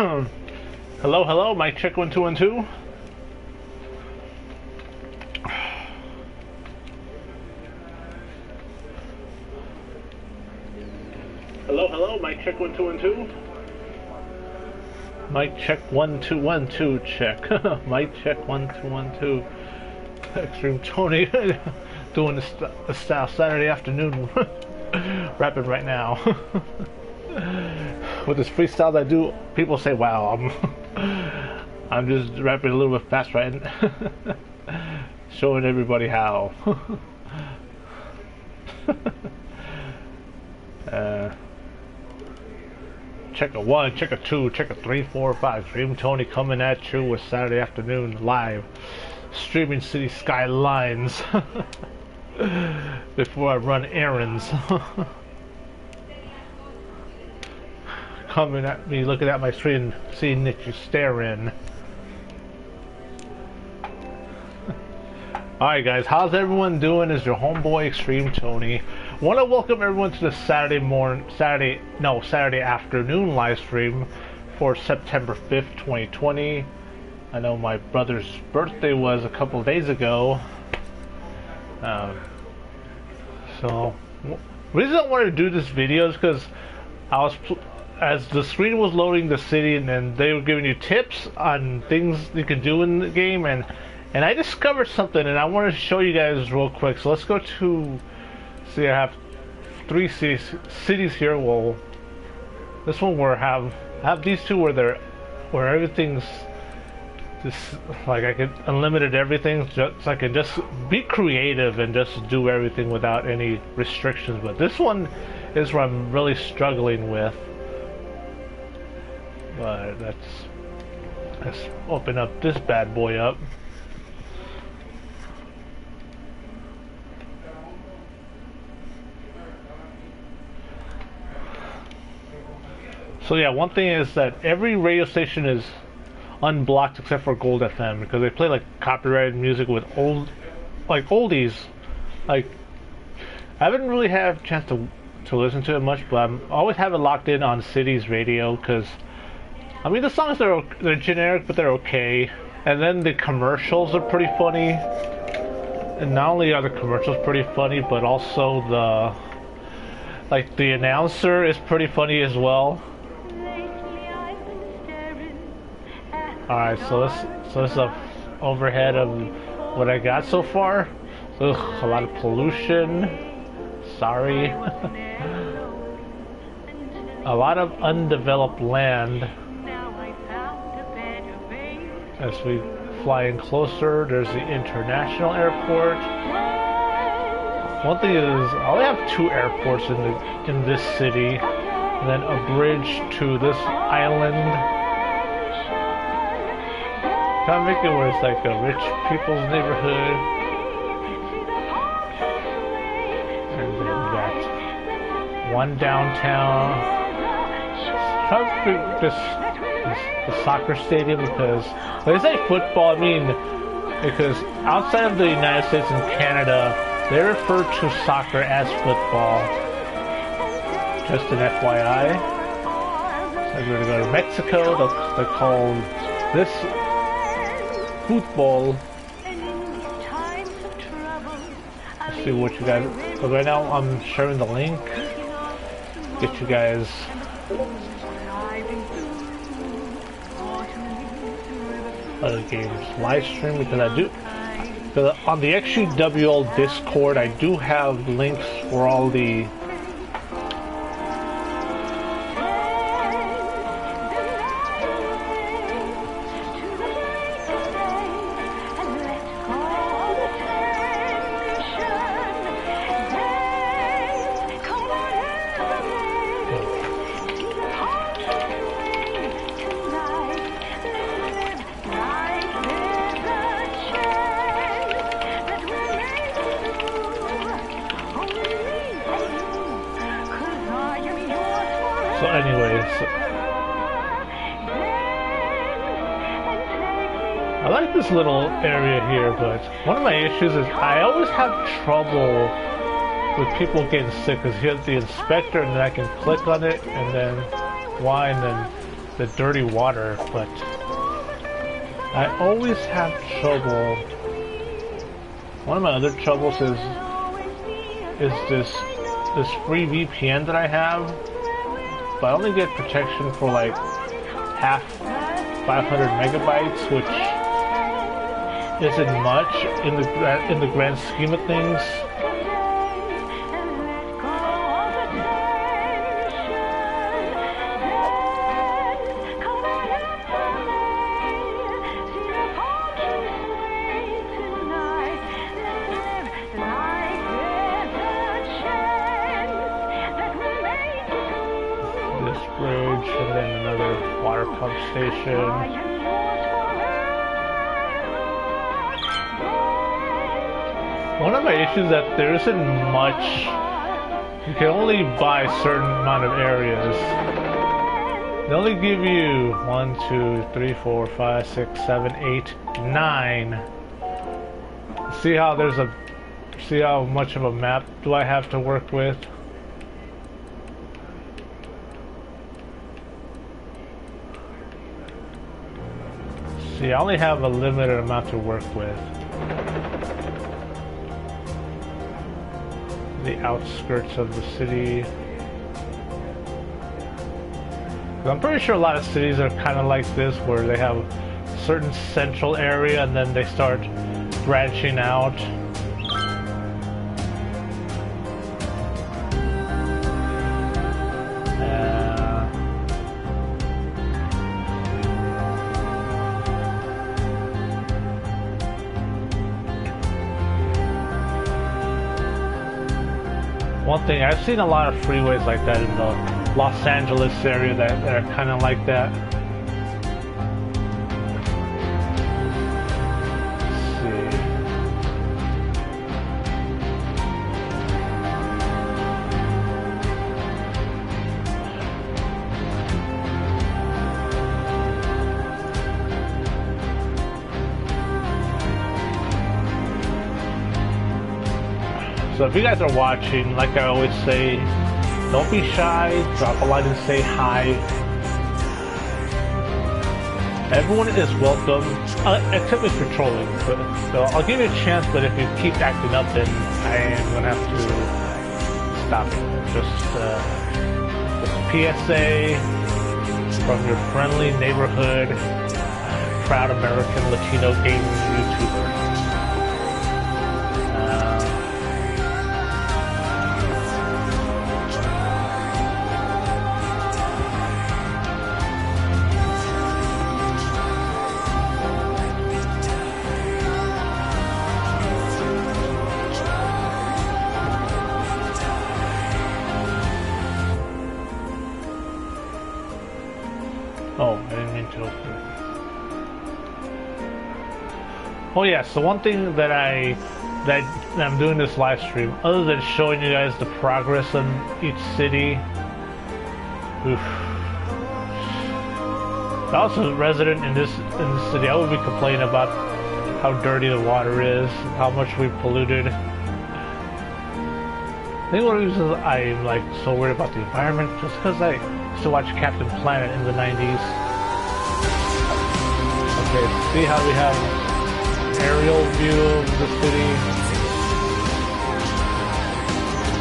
Hello, hello, mic check 1 2 1 2. Hello, hello, mic check 1 2 1 2. Mic check 1 2 1 2 check. Mic check 1 2 1 2. XtremeTony doing the style Saturday afternoon rapping right now. With this freestyle I do, people say, "Wow, I'm just rapping a little bit fast, right?" Showing everybody how. Check a 1, check a 2, check a 3, 4, 5. XtremeTony coming at you with Saturday afternoon live streaming city Skylines. Before I run errands. Coming at me, looking at my screen, seeing that you stare in. Alright guys, how's everyone doing? Is your homeboy XtremeTony. Want to welcome everyone to the Saturday afternoon live stream for September 5th, 2020. I know my brother's birthday was a couple of days ago. So, the reason I wanted to do this video is because as the screen was loading the city, and then they were giving you tips on things you can do in the game, and I discovered something, and I wanted to show you guys real quick. So let's go to, see, I have 3 cities here. Well, this one where I have these two where everything's just like I could unlimited everything, so I can just be creative and just do everything without any restrictions. But this one is where I'm really struggling with. But let's open up this bad boy up. So yeah, one thing is that every radio station is unblocked except for Gold FM, because they play like copyrighted music with oldies. Like, I haven't really had a chance to listen to it much, but I always have it locked in on City's radio, because I mean the songs they're generic, but they're okay. And then the commercials are pretty funny. And not only are the commercials pretty funny, but also the announcer is pretty funny as well. Alright, so this is a overhead of what I got so far. Ugh, a lot of pollution. Sorry. A lot of undeveloped land. As we fly in closer, there's the international airport. One thing is, I only have 2 airports in this city, and then a bridge to this island. Kind of make it where it's like a rich people's neighborhood. And then we got one downtown. Try to pick the soccer stadium, because when I say football, I mean because outside of the United States and Canada, they refer to soccer as football. Just an FYI. So we're gonna go to Mexico. They're called this football. Let's see what you guys. So right now I'm sharing the link. Get you guys. Other games live stream, because I do. On the XUWL Discord, I do have links for all the. So anyways, I like this little area here, but one of my issues is I always have trouble with people getting sick, because here's the inspector, and then I can click on it, and then why, and then the dirty water, but I always have trouble. One of my other troubles is this free VPN that I have, but I only get protection for like half 500 megabytes, which isn't much in the grand scheme of things. Bridge, and then another water pump station. One of my issues is that there isn't much. You can only buy a certain amount of areas. They only give you 1, 2, 3, 4, 5, 6, 7, 8, 9. See how much of a map do I have to work with? See, I only have a limited amount to work with. The outskirts of the city. I'm pretty sure a lot of cities are kind of like this, where they have a certain central area and then they start branching out. One thing, I've seen a lot of freeways like that in the Los Angeles area that are kind of like that. Let's see. So if you guys are watching, like I always say, don't be shy, drop a line and say hi. Everyone is welcome, except if you're trolling. So I'll give you a chance, but if you keep acting up, then I am going to have to stop it. Just PSA from your friendly neighborhood, proud American Latino gaming YouTuber. Oh, I didn't mean to open it. Oh yeah, so one thing that I'm doing this live stream, other than showing you guys the progress in each city. Oof. If I was a resident in this city, I would be complaining about how dirty the water is, how much we've polluted. I think one of the reasons I'm like so worried about the environment, just because I used to watch Captain Planet in the 90s. Okay, see how we have aerial view of the city.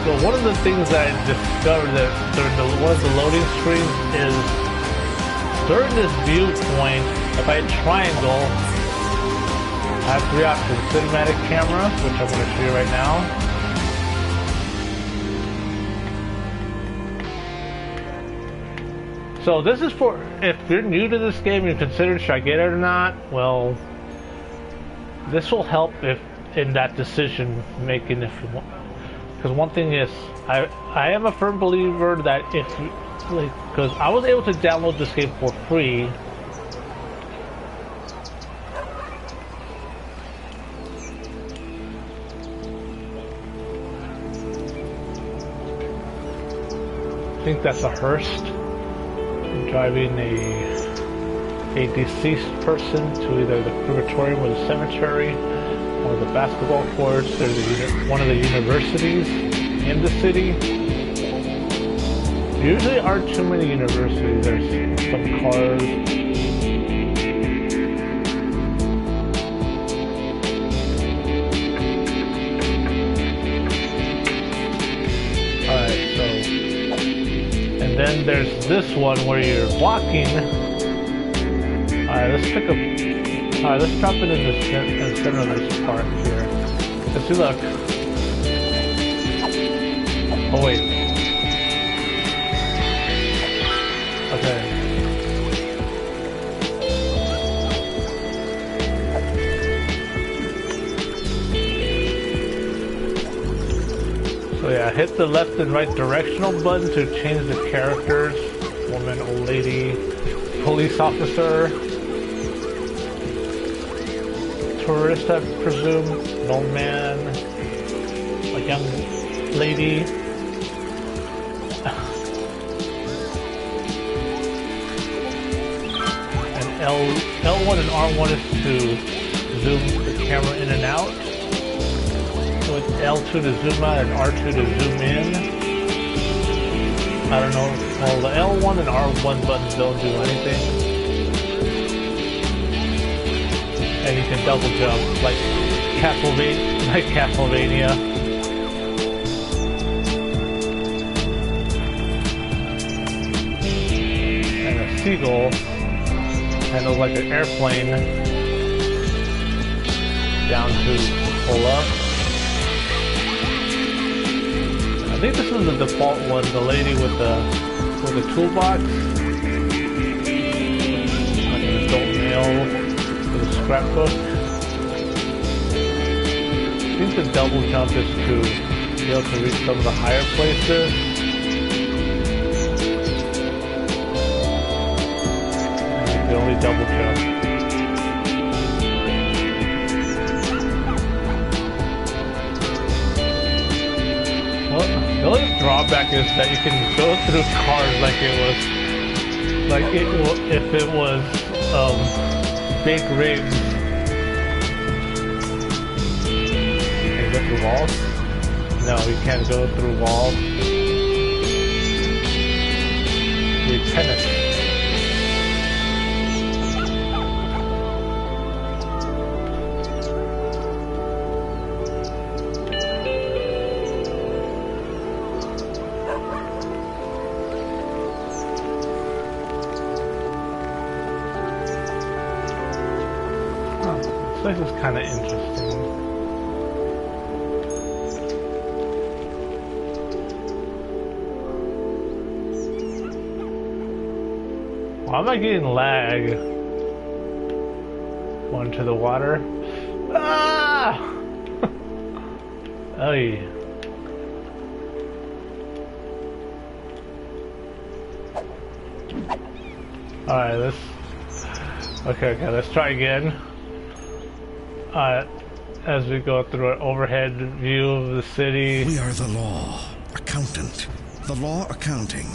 So one of the things that I discovered that during one of the loading screens is during this viewpoint, if I hit triangle, I have three options: cinematic camera, which I'm going to show you right now. So this is for, if you're new to this game and you're considering should I get it or not, well, this will help if in that decision making if you want. Because one thing is, I am a firm believer that if, like, because I was able to download this game for free. I think that's a Hearst. Driving a deceased person to either the crematorium or the cemetery or the basketball courts or one of the universities in the city. Usually aren't too many universities. There's some cars. Alright, so... And then there's this one where you're walking. Alright, let's pick up... Alright, let's drop it in the center of this park here. Let's see, look. Oh, wait. Okay. So yeah, hit the left and right directional button to change the characters. Woman, old lady, police officer, tourist, I presume, an old man, a young lady. And L1 and R1 is to zoom the camera in and out. So it's L2 to zoom out and R2 to zoom in. I don't know. Well, the L1 and R1 buttons don't do anything. And you can double jump like Castlevania. And a seagull handles like an airplane down to pull up. I think this is the default one, the lady with the toolbox. Like an adult male with a scrapbook. I think the double jump is to be able to reach some of the higher places. And the only double jump. The only drawback is that you can go through cars like if it was big rigs. Can you go through walls? No, you can't go through walls. Lieutenant. This is kind of interesting. Why am I getting lag? Going to the water. Ah! Oh yeah. Alright, let's... Okay, let's try again. As we go through an overhead view of the city. We are the law. Accountant. The law accounting.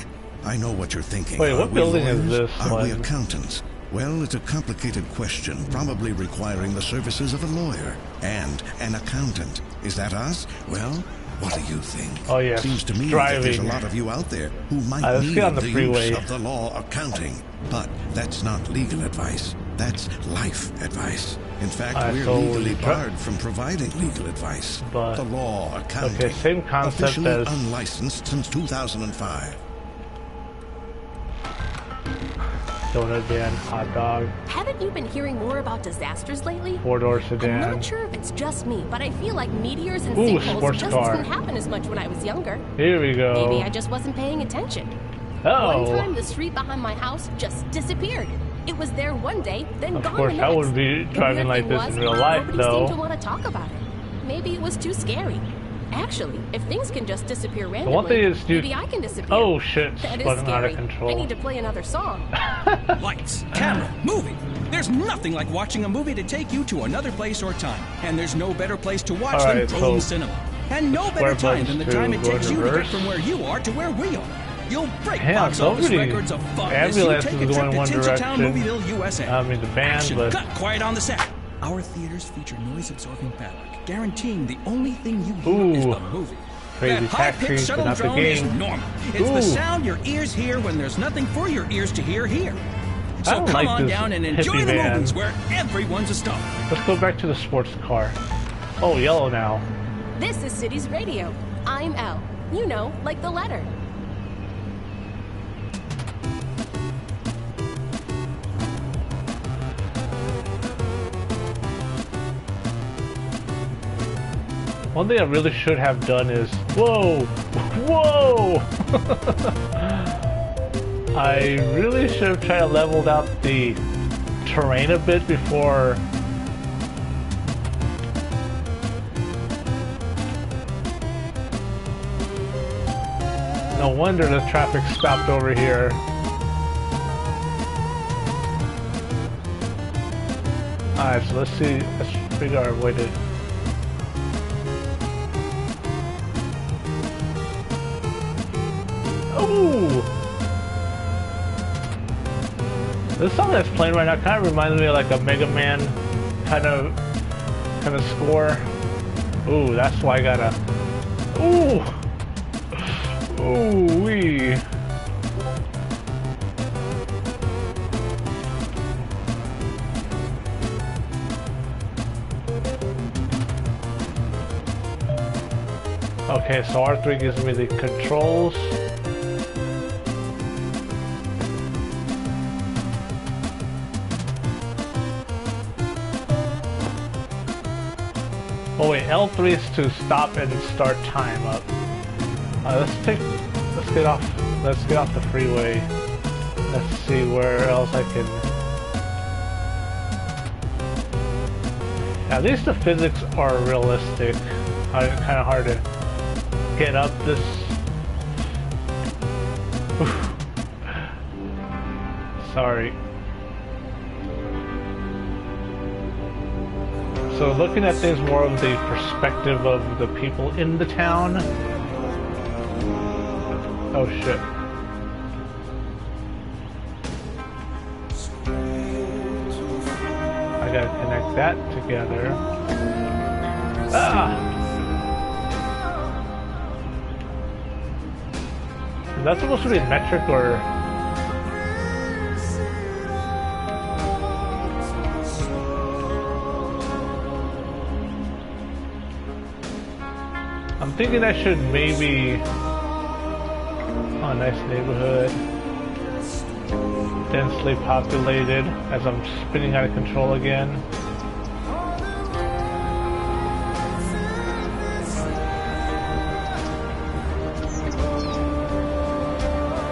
I know what you're thinking. Wait, what building is this one? Are we one? accountants? Well, it's a complicated question, probably requiring the services of a lawyer and an accountant. Is that us? Well, what do you think? Oh yeah, seems to me that there's a lot of you out there who might need the use of the law accounting. But that's not legal advice. That's life advice. In fact, we're legally barred from providing legal advice. But the law accounting. Okay, same concept officially as unlicensed since 2005. Donut van, hot dog. Haven't you been hearing more about disasters lately? Four-door sedan. I'm not sure if it's just me, but I feel like meteors and Ooh, sinkholes just car. didn't happen as much when I was younger. Here we go. Maybe I just wasn't paying attention. Oh. One time, the street behind my house just disappeared. It was there one day, then gone the next. Of course, I wouldn't be driving like this in real life, though. Nobody seemed to want to talk about it. Maybe it was too scary. Actually, if things can just disappear randomly, one thing is maybe I can disappear. Oh shit, that is running out of scary. control. I need to play another song. Lights, camera, movie. There's nothing like watching a movie to take you to another place or time. And there's no better place to watch than home cinema. And no better time than the time it takes you to get from where you are to where we are. You'll break box office records of fun as you take a trip to Tinseltown, Movieville, USA. I mean the band, Action but... cut, quiet on the set. Our theaters feature noise-absorbing fabric, guaranteeing the only thing you hear is the movie. Crazy that high-pitched taxi, shuttle not the drone is game. normal. It's the sound your ears hear when there's nothing for your ears to hear here. So come like on down and enjoy the movies where everyone's a star. Let's go back to the sports car. Oh, yellow now. This is City's radio. I'm L. You know, like the letter. One thing I really should have done is... Whoa! Whoa! I really should have tried to level out the terrain a bit before... No wonder the traffic stopped over here. Alright, so let's see, let's figure out a way to... Ooh! This song that's playing right now kind of reminds me of like a Mega Man kind of score. Ooh, that's why I gotta... Ooh! Ooh wee! Okay, so R3 gives me the controls. Oh wait, L3 is to stop and start time up. Let's get off the freeway. Let's see where else I can. At least the physics are realistic. Kind of hard to get up this. Sorry. So looking at things more of the perspective of the people in the town. Oh shit. I gotta connect that together. Ah! Is that supposed to be metric or... I'm thinking I should maybe... Oh, nice neighborhood. Densely populated as I'm spinning out of control again.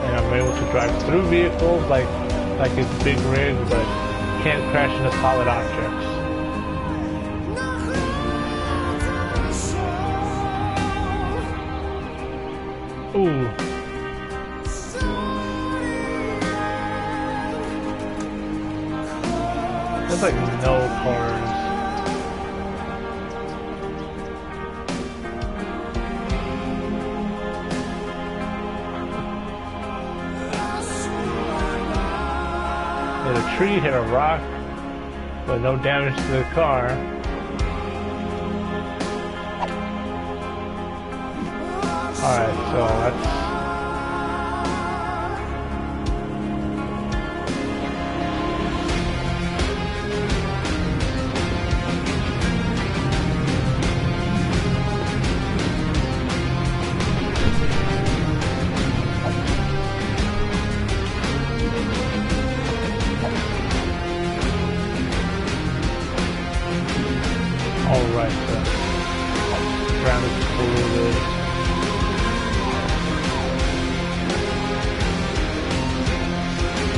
And I'm able to drive through vehicles like it's big rig, but can't crash into solid objects. Ooh. There's like no cars. Hit a tree, hit a rock, but no damage to the car. Alright, so that's... Alright, the ground is polluted.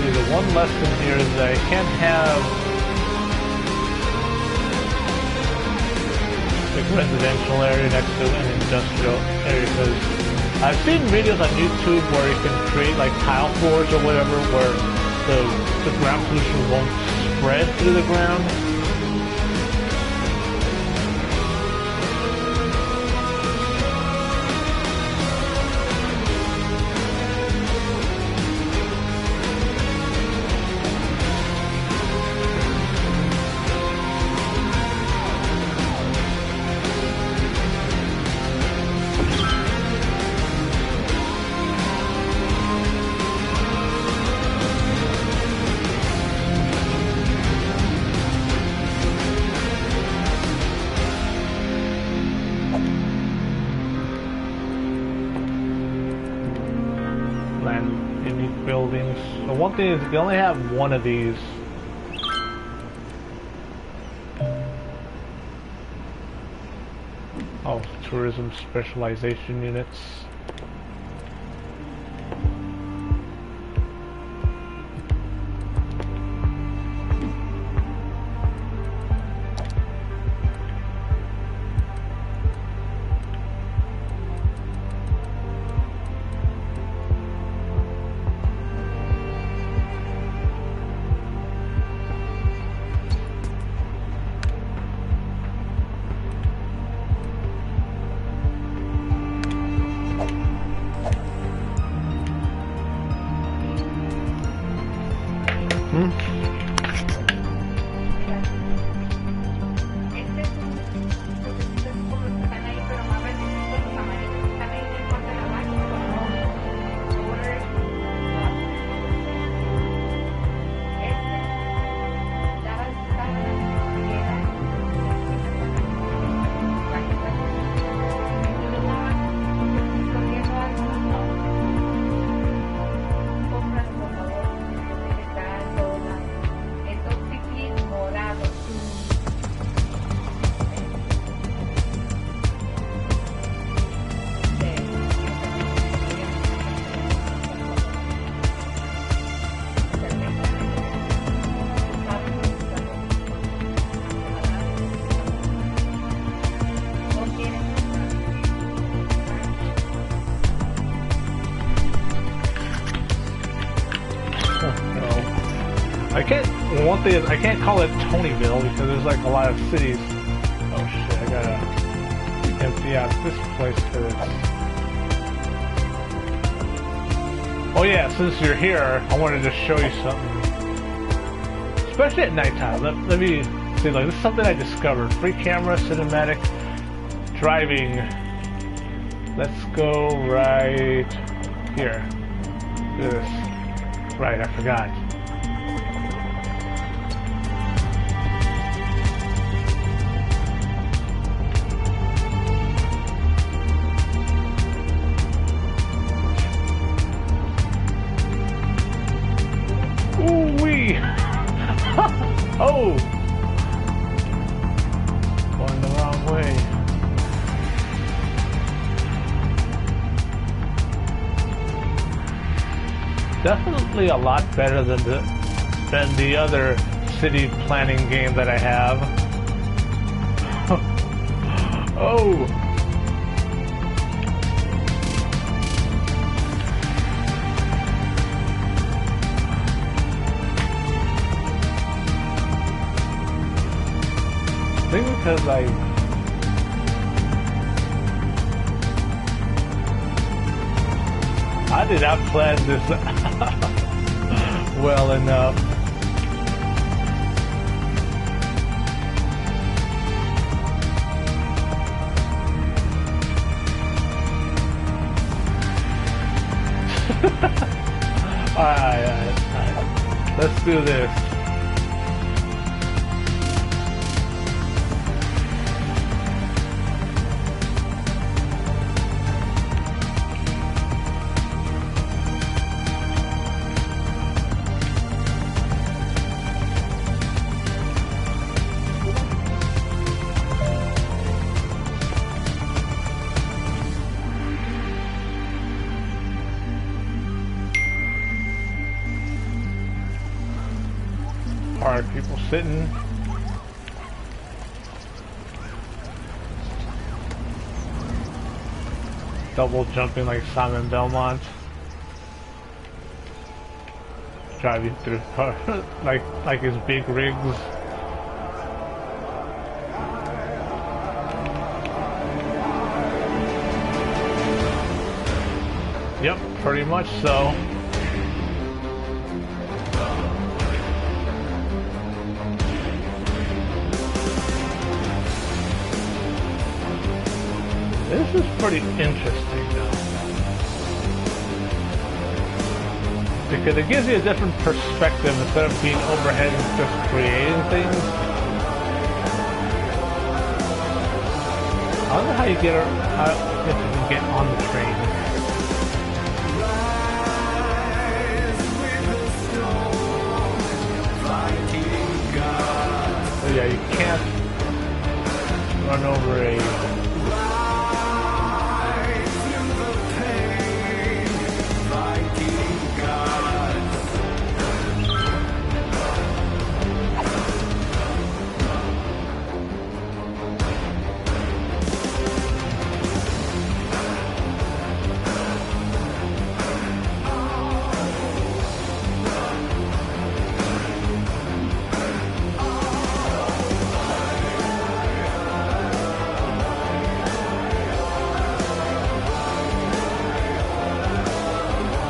The one lesson here is that I can't have like residential area next to an industrial area, because I've seen videos on YouTube where you can create like tile floors or whatever where the ground pollution won't spread through the ground. buildings. The one thing is you can only have one of these. Oh, tourism specialization units. One thing is, I can't call it Tonyville because there's like a lot of cities. Oh shit, I gotta empty out this place because it's... Oh yeah, since you're here, I wanted to show you something. Especially at nighttime. Let me see, like, this is something I discovered. Free camera, cinematic, driving. Let's go right here. Look at this. Right, I forgot. Oh! Going the wrong way. Definitely a lot better than the other city planning game that I have. Oh! I think because I did not plan this well enough. Alright. Let's do this. People sitting. Double jumping like Simon Belmont. Driving through like his big rigs. Yep, pretty much so. This is pretty interesting though, because it gives you a different perspective instead of being overhead and just creating things. I don't know how you get if you can get on the train. yeah, you can't run over a...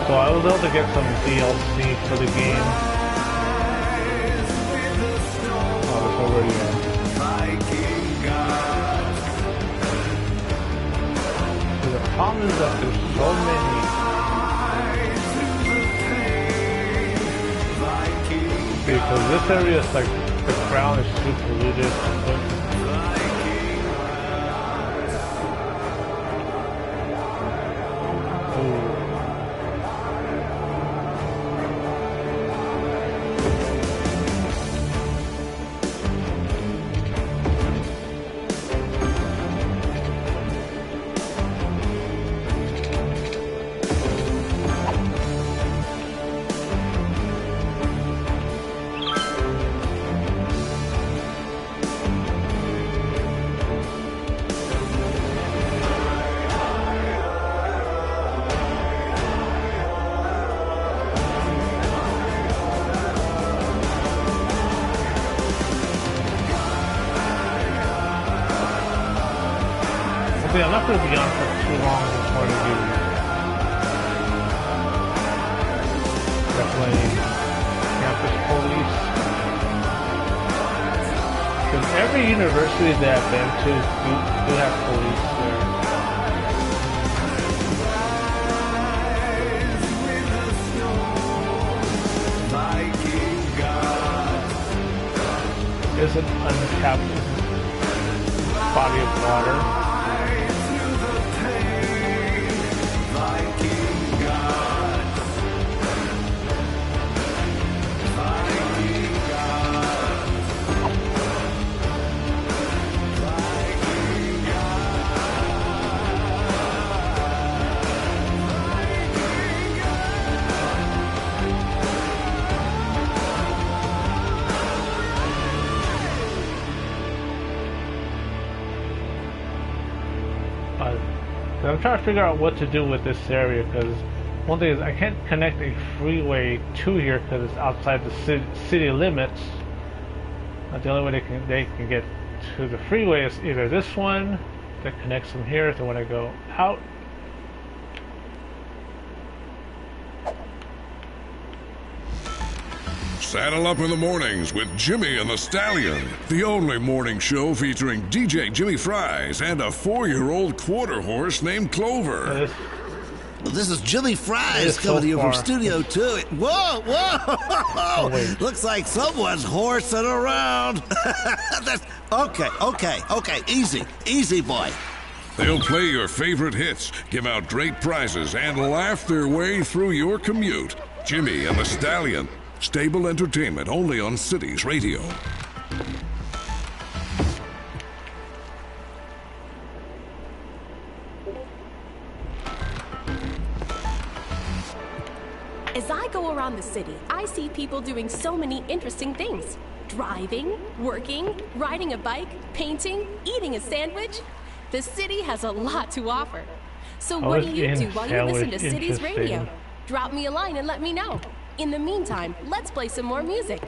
So I was able to get some DLC for the game. Oh, it's already in. So the problem is that there's so many. Because this area is like, the ground is too polluted. I'm not going to be on for too long before the game. Definitely campus police. Because every university that I've been to do have police there. There's an untapped body of water. I'm trying to figure out what to do with this area, because one thing is I can't connect a freeway to here because it's outside the city limits. The only way they can get to the freeway is either this one that connects them here if they want to go out. Saddle up in the mornings with Jimmy and the Stallion, the only morning show featuring DJ Jimmy Fries and a 4-year-old quarter horse named Clover. This is Jimmy Fries coming to you from Studio 2. Whoa, whoa! Oh, looks like someone's horsing around. Okay. Easy, boy. They'll play your favorite hits, give out great prizes, and laugh their way through your commute. Jimmy and the Stallion. Stable entertainment only on Cities Radio. As I go around the city, I see people doing so many interesting things. Driving, working, riding a bike, painting, eating a sandwich. The city has a lot to offer. So what do you do while you listen to Cities Radio? Drop me a line and let me know. In the meantime, let's play some more music.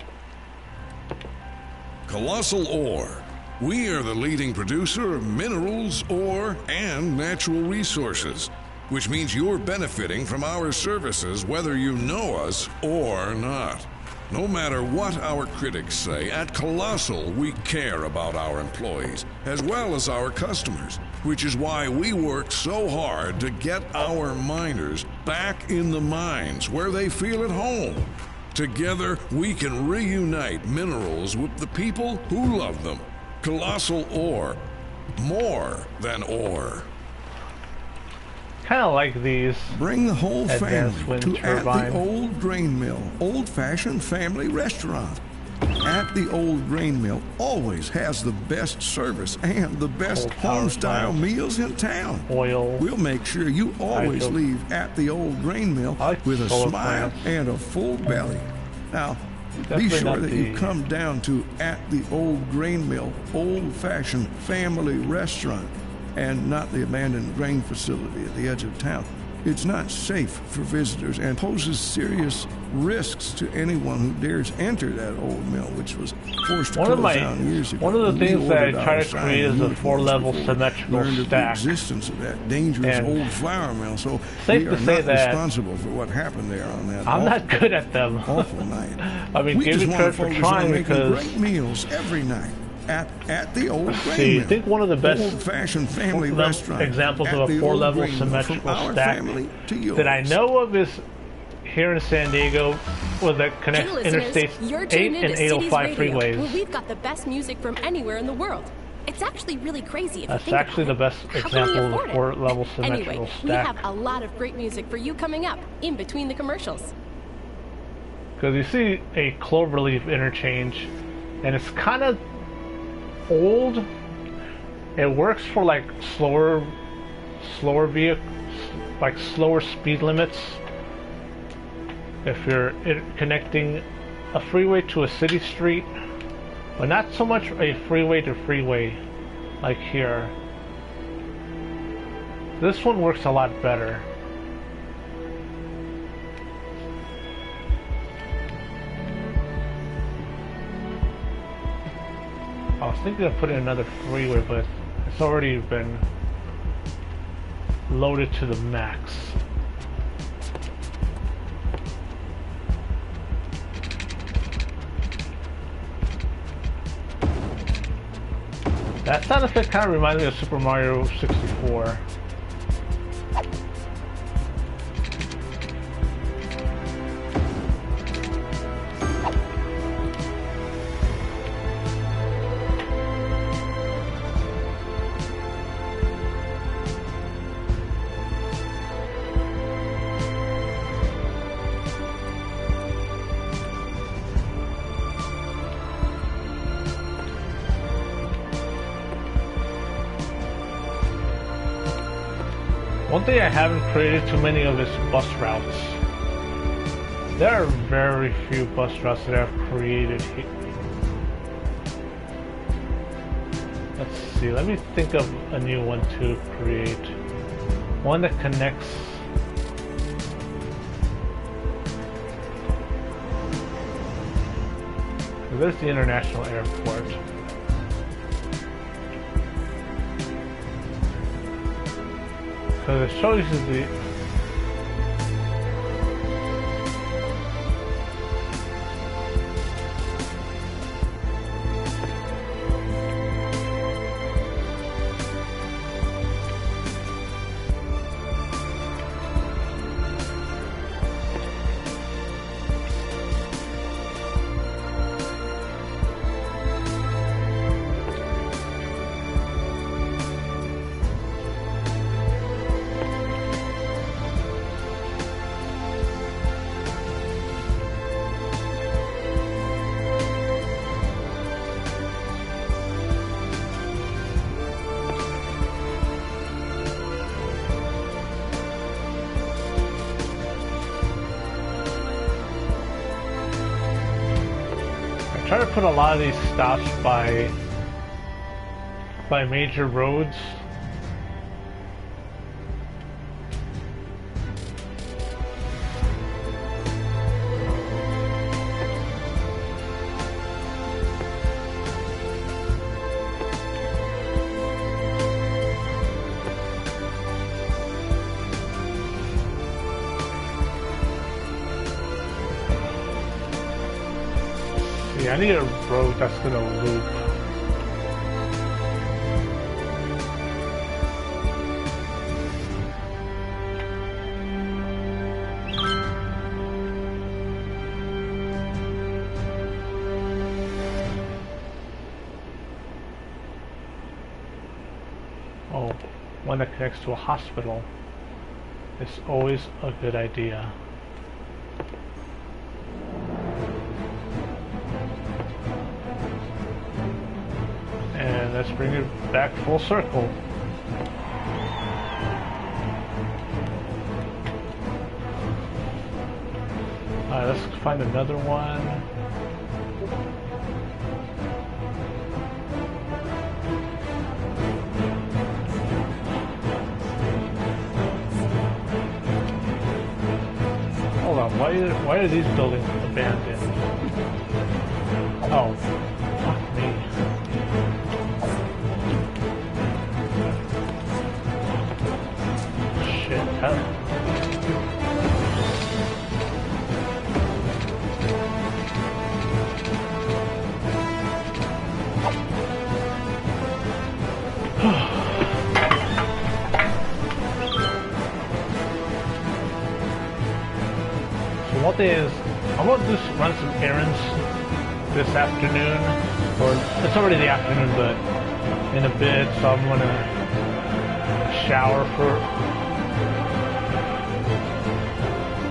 Colossal Ore. We are the leading producer of minerals, ore, and natural resources, which means you're benefiting from our services whether you know us or not. No matter what our critics say, at Colossal we care about our employees as well as our customers, which is why we work so hard to get our miners back in the mines where they feel at home. Together we can reunite minerals with the people who love them. Colossal Ore. More than ore. Kind of like these. Bring the whole family to turbine. At the Old Grain Mill, old-fashioned family restaurant. At the Old Grain Mill always has the best service and the best home-style meals in town. Oil. We'll make sure you always leave at the Old Grain Mill with a smile and a full belly. Now, be sure that you come down to At the Old Grain Mill old-fashioned family restaurant and not the abandoned grain facility at the edge of town. It's not safe for visitors and poses serious risks to anyone who dares enter that old mill, which was forced to close down years ago. One of the things that I try to create is a 4-level symmetrical stack. The existence of that dangerous old flour mill, so safe we to are say not that responsible for what happened there on that. I'm not good at them. Awful night. I mean, give me credit for trying because great meals every night. At the Old Grain see, Mill. I think one of the best old-fashioned family restaurant examples of a 4-level symmetrical stack that I know of is here in San Diego, that connects Interstates 8 and 805 freeways. Well, we've got the best music from anywhere in the world. It's actually really crazy if you think That's actually the best example of a 4-level symmetrical anyway, stack. We have a lot of great music for you coming up in between the commercials. Because you see a cloverleaf interchange, and it's kind of old. It works for like slower vehicles, like slower speed limits. If you're connecting a freeway to a city street, but not so much a freeway to freeway like here. This one works a lot better. I was thinking of putting another freeway, but it's already been loaded to the max. That sound effect kind of reminds me of Super Mario 64. One thing I haven't created too many of is bus routes. There are very few bus routes that I've created here. Let's see, let me think of a new one to create. One that connects. There's the international airport. So it shows you the try to put a lot of these stops by major roads. I need a road that's gonna loop. Oh, one that connects to a hospital is always a good idea. let's bring it back full circle. Alright, let's find another one. Hold on, why are these buildings abandoned? Oh, fuck me. Shit, So one thing is, I'm going to just run some errands this afternoon, or it's already the afternoon, but in a bit, so I'm going to shower for,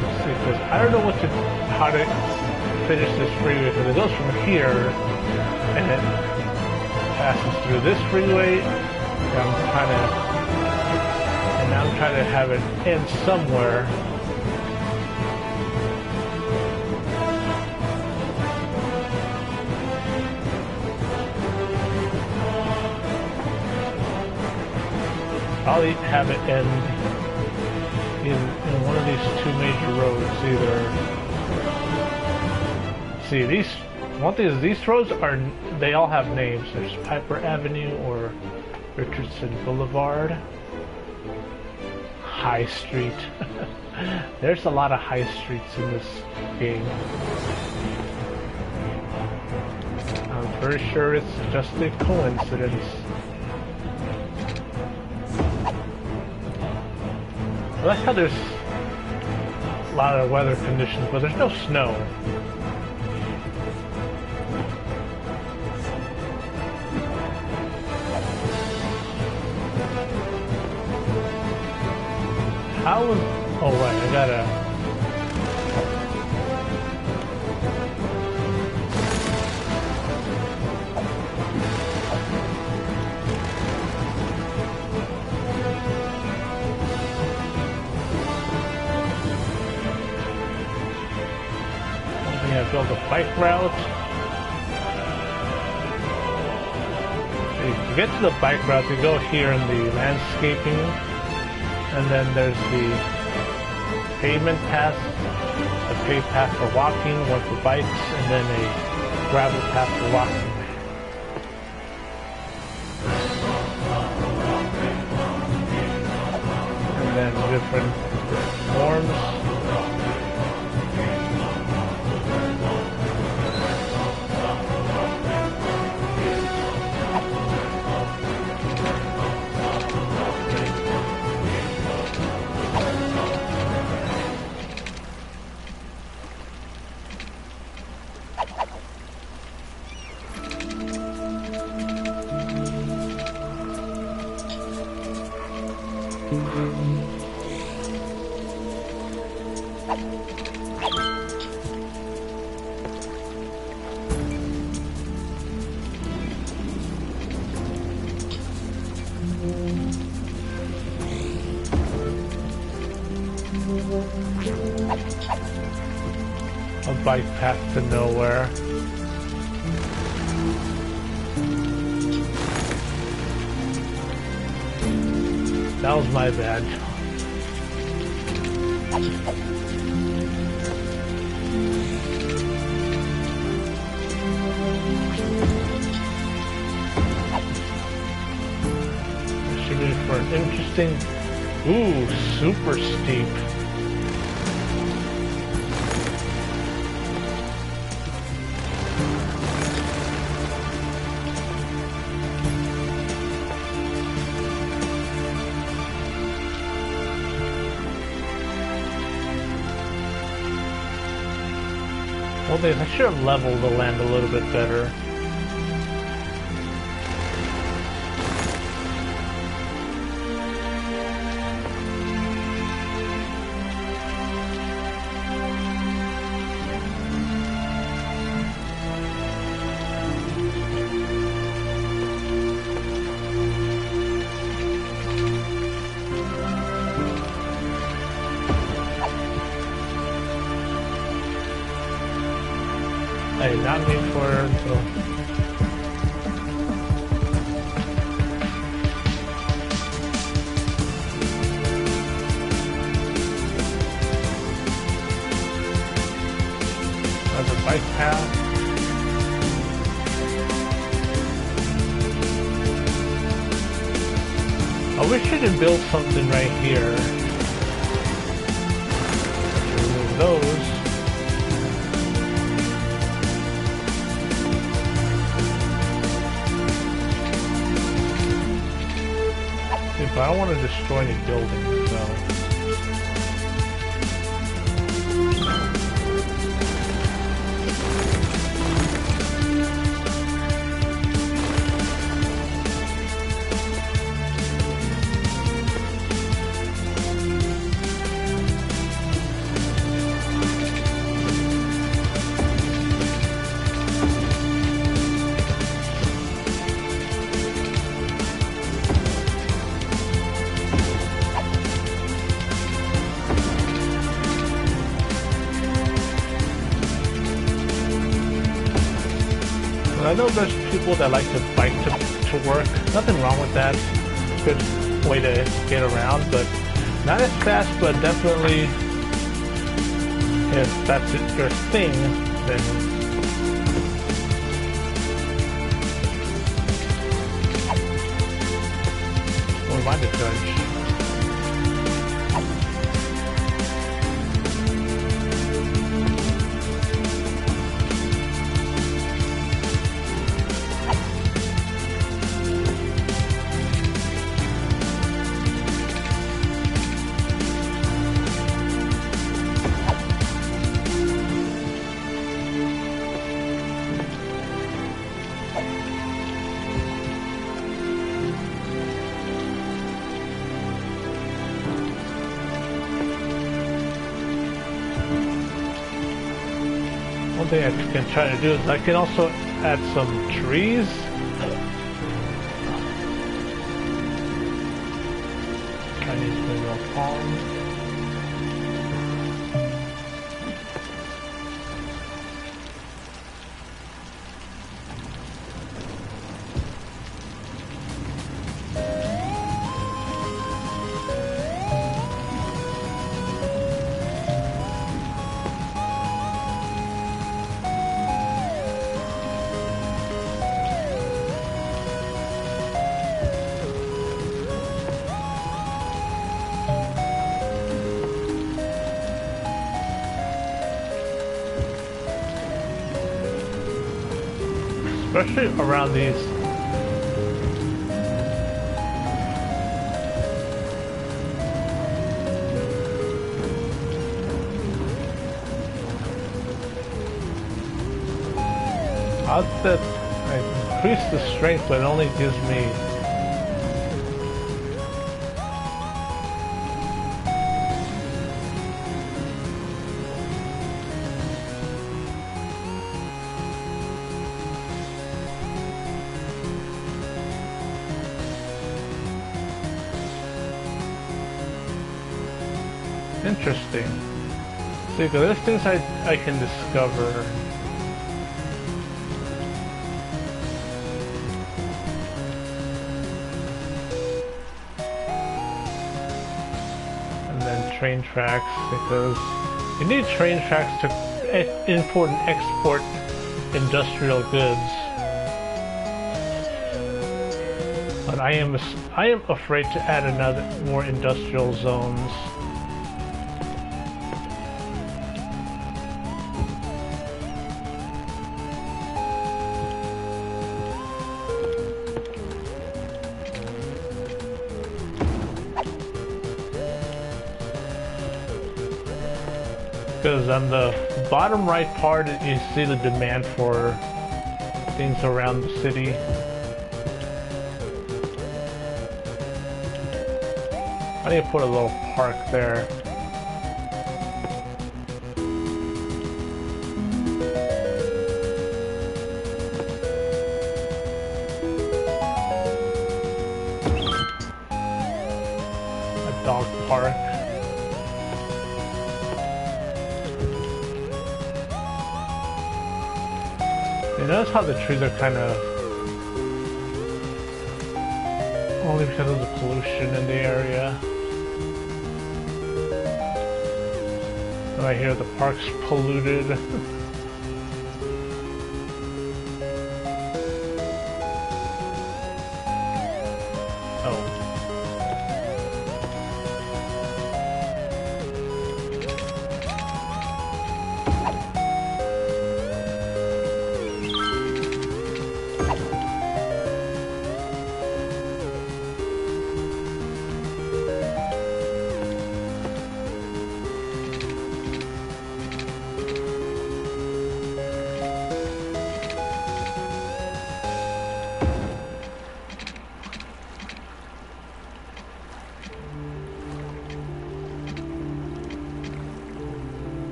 let's see, because I don't know how to finish this freeway, because it goes from here, and it passes through this freeway, and I'm trying to have it end somewhere. Probably have it end in one of these two major roads, either. See, one thing is these roads they all have names. There's Piper Avenue or Richardson Boulevard. High Street. There's a lot of high streets in this game. I'm very sure it's just a coincidence. I like how there's a lot of weather conditions, but there's no snow. How was... Oh, right, I gotta... Build a bike route. To get to the bike route, you go here in the landscaping, and then there's the pavement path, a paved path for walking, one for bikes, and then a gravel path for walking. And then different forms. A bike path to nowhere. That was my bad. This should be for an interesting... Ooh, super steep. Well, I should have leveled the land a little bit better. I did not mean for her until... There's a bike path. I wish I could build something right here. Remove those. But I don't want to destroy any buildings, so... I know there's people that like to bike to work. Nothing wrong with that. Good way to get around, but not as fast, but definitely if that's your thing, then who am I to judge? One thing I can try to do is I can also add some trees. Chinese mineral palm. Especially around these. I'll set, I increase the strength, but it only gives me interesting. See, because there's things I can discover. And then train tracks, because you need train tracks to import and export industrial goods. But I am afraid to add more industrial zones. Because on the bottom right part, you see the demand for things around the city. I need to put a little park there. A dog park. notice how the trees are kind of only because of the pollution in the area. Right here, the park's polluted.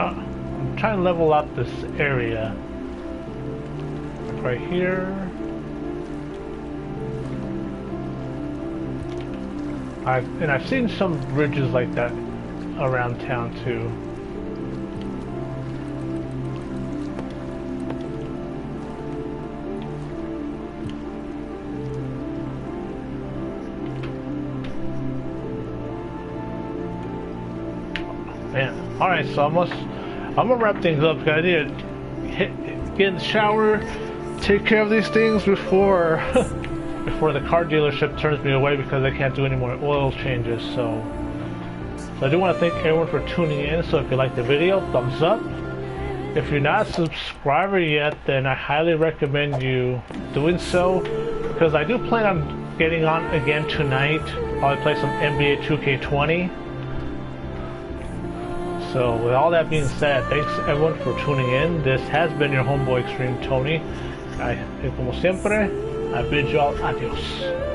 I'm trying to level up this area. Right here. I've seen some bridges like that around town too. Man, alright, so I'm gonna wrap things up because I need to get in the shower, take care of these things before before the car dealership turns me away because I can't do any more oil changes. So I do want to thank everyone for tuning in. So if you like the video, thumbs up. If you're not a subscriber yet, then I highly recommend you doing so, because I do plan on getting on again tonight. I'll play some NBA 2K20. So with all that being said, thanks everyone for tuning in. This has been your homeboy XtremeTony. Y como siempre, I bid you all adios.